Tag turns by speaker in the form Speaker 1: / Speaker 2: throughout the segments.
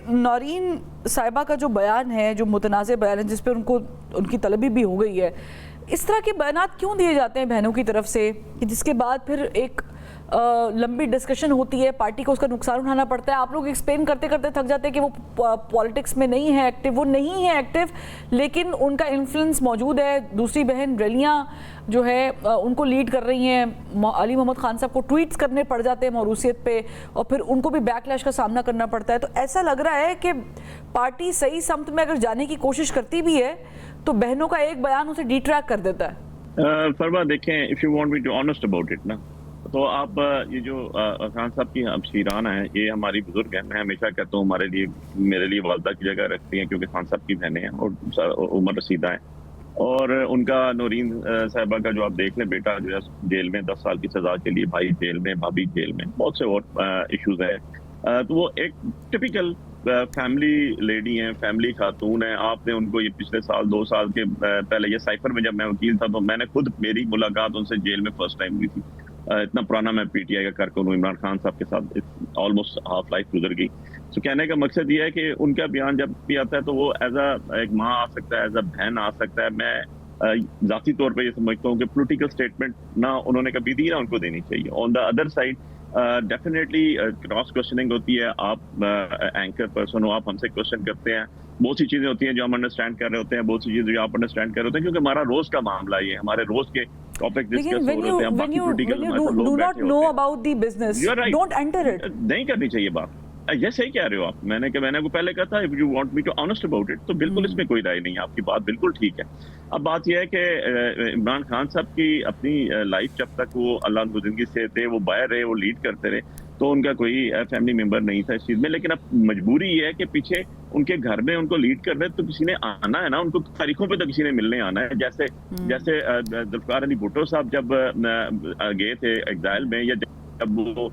Speaker 1: نورین صاحبہ کا جو بیان ہے، جو متنازع بیان ہے جس پہ ان کی طلبی بھی ہو گئی ہے، اس طرح کے بیانات کیوں دیے جاتے ہیں بہنوں کی طرف سے کہ جس کے بعد پھر ایک لمبی ڈسکشن ہوتی ہے، پارٹی کو اس کا نقصان اٹھانا پڑتا ہے؟ آپ لوگ ایکسپلین کرتے کرتے تھک جاتے ہیں کہ وہ پالیٹکس میں نہیں ہے ایکٹیو، وہ نہیں ہے ایکٹیو لیکن ان کا انفلوئنس موجود ہے. دوسری بہن ریلیاں جو ہے ان کو لیڈ کر رہی ہیں، علی محمد خان صاحب کو ٹویٹس کرنے پڑ جاتے ہیں موروثیت پہ، اور پھر ان کو بھی بیک لیش کا سامنا کرنا پڑتا ہے. تو ایسا لگ رہا ہے کہ پارٹی صحیح سمت میں اگر جانے کی کوشش کرتی بھی ہے تو بہنوں کا ایک بیان اسے ڈی ٹریک کر دیتا ہے.
Speaker 2: فرما دیکھیں، if you want me to honest about it نا، تو آپ یہ جو خان صاحب کی شیران ہیں، یہ ہماری بزرگ ہیں. میں ہمیشہ کہتا ہوں میرے لیے والدہ کی جگہ رکھتی ہیں، کیونکہ خان صاحب کی بہنیں ہیں اور عمر رسیدہ ہیں. اور ان کا نورین صاحبہ کا جو آپ دیکھ لیں، بیٹا جو ہے جیل میں 10 سال کی سزا کے لیے، بھائی جیل میں، بھابھی جیل میں، بہت سے اور ایشوز ہیں. تو وہ ایک ٹپیکل فیملی لیڈی ہیں، فیملی خاتون ہیں. آپ نے ان کو یہ پچھلے سال 2 سال کے پہلے، یہ سائفر میں جب میں وکیل تھا تو میں نے خود، میری ملاقات ان سے جیل میں فرسٹ ٹائم ہوئی تھی. اتنا پرانا میں پی ٹی آئی کا کارکن ہوں، عمران خان صاحب کے ساتھ آلموسٹ ہاف لائف گزر گئی. تو کہنے کا مقصد یہ ہے کہ ان کا بیان جب بھی آتا ہے تو وہ ایز اے ایک ماں آ سکتا ہے، ایز اے بہن آ سکتا ہے. میں ذاتی طور پہ یہ سمجھتا ہوں کہ پولیٹیکل سٹیٹمنٹ نہ انہوں نے کبھی دی، نہ ان کو دینی چاہیے. On the other side definitely cross questioning ہوتی ہے. آپ اینکر پرسن ہو، آپ ہم سے کوشچن کرتے ہیں. بہت سی چیزیں ہوتی ہیں جو ہم انڈرسٹینڈ کر رہے ہوتے ہیں، بہت سی چیزیں جو آپ انڈرسٹینڈ کر رہے ہوتے ہیں، کیونکہ ہمارا روز کا معاملہ یہ ہے، ہمارے روز کے ٹاپک ڈسکس ہو رہے ہوتے ہیں. باقی پولیٹیکل نہیں کرنی چاہیے بات. یہ صحیح کہہ رہے ہو آپ. میں نے کو پہلے کہا تھا if you want me to honest about it، تو بالکل اس میں کوئی رائے نہیں ہے. آپ کی بات بالکل ٹھیک ہے. اب بات یہ ہے کہ عمران خان صاحب کی اپنی لائف جب تک وہ اللہ کی زندگی سے تھے، وہ باہر رہے، وہ لیڈ کرتے رہے، تو ان کا کوئی فیملی ممبر نہیں تھا اس چیز میں. لیکن اب مجبوری یہ ہے کہ پیچھے ان کے گھر میں ان کو لیڈ کر رہے، تو کسی نے آنا ہے نا، ان کو تاریخوں پہ تو کسی نے ملنے آنا ہے. جیسے ذوالفقار علی بھٹو صاحب جب گئے تھے ایگزائل میں، یا جب وہ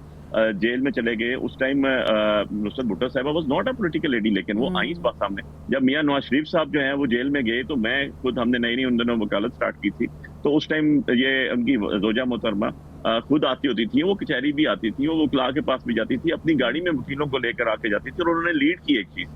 Speaker 2: جیل میں چلے گئے، اس ٹائم نصرت بھٹو صاحبہ was not a political lady, لیکن وہ آئی اس بات سامنے. جب میاں نواز شریف صاحب جو ہیں وہ جیل میں گئے، تو میں خود، ہم نے نئی ان دنوں وکالت سٹارٹ کی تھی، تو اس ٹائم یہ ان کی زوجہ محترمہ خود آتی ہوتی تھی، وہ کچہری بھی آتی تھی، وہ وکلاء کے پاس بھی جاتی تھی، اپنی گاڑی میں وکیلوں کو لے کر آ کے جاتی تھی، اور انہوں نے لیڈ کی ایک چیز.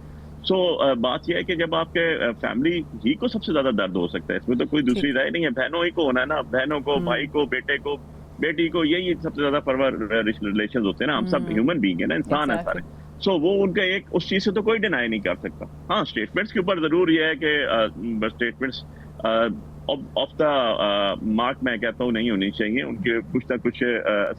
Speaker 2: سو بات یہ ہے کہ جب آپ کے فیملی ہی کو سب سے زیادہ درد ہو سکتا ہے، اس میں تو کوئی دوسری رائے نہیں ہے. بہنوں ہی کو ہونا ہے نا، بہنوں کو، بھائی کو، بیٹے کو، بیٹی کو، یہی سب سے زیادہ پرور ریلیشنز ہوتے ہیں نا. ہم سب ہیومن بینگ ہیں نا، انسان ہیں سارے. سو وہ ان کا ایک اس چیز سے تو کوئی ڈینائی نہیں کر سکتا. ہاں، اسٹیٹمنٹس کے اوپر ضرور یہ ہے کہ اسٹیٹمنٹس آف دا مارک میں کہتا ہوں نہیں ہونی چاہیے. ان کے کچھ نہ کچھ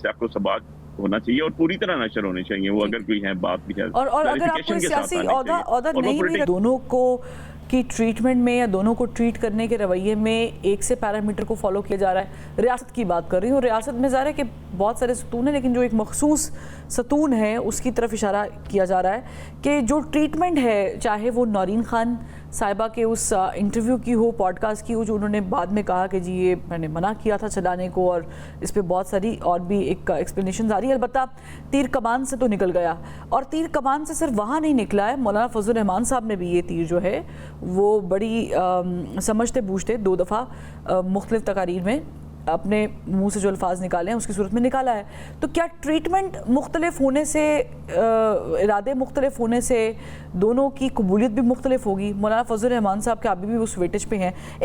Speaker 2: سیاق و سباق ہونا چاہیے، اور پوری طرح نشر ہونے چاہیے. وہ اگر کوئی ہے بات بھی ہے،
Speaker 1: اور اگر آپ کو سیاسی عہدہ نہیں بھی، دونوں کو کی ٹریٹمنٹ میں یا دونوں کو ٹریٹ کرنے کے رویے میں ایک سے پیرامیٹر کو فالو کیا جا رہا ہے. ریاست کی بات کر رہی ہوں، ریاست میں ظاہر ہے کہ بہت سارے ستون ہیں، لیکن جو ایک مخصوص ستون ہے اس کی طرف اشارہ کیا جا رہا ہے کہ جو ٹریٹمنٹ ہے، چاہے وہ نورین خان صاحبہ کے اس انٹرویو کی ہو، پوڈ کاسٹ کی ہو، جو انہوں نے بعد میں کہا کہ جی یہ میں نے منع کیا تھا چلانے کو، اور اس پہ بہت ساری اور بھی ایک ایکسپلینیشنز آ رہی ہے. البتہ تیر کمان سے تو نکل گیا، اور تیر کمان سے صرف وہاں نہیں نکلا ہے. مولانا فضل الرحمان صاحب نے بھی یہ تیر جو ہے وہ بڑی سمجھتے بوجھتے 2 دفعہ مختلف تقاریر میں اپنے منہ سے جو الفاظ نکالے ہیں اس کی صورت میں نکالا ہے. تو کیا ٹریٹمنٹ مختلف ہونے سے، ارادے مختلف ہونے سے دونوں کی قبولیت بھی مختلف ہوگی؟ مولانا فضل الرحمان صاحب کے ابھی بھی اس ویٹیج پہ ہیں.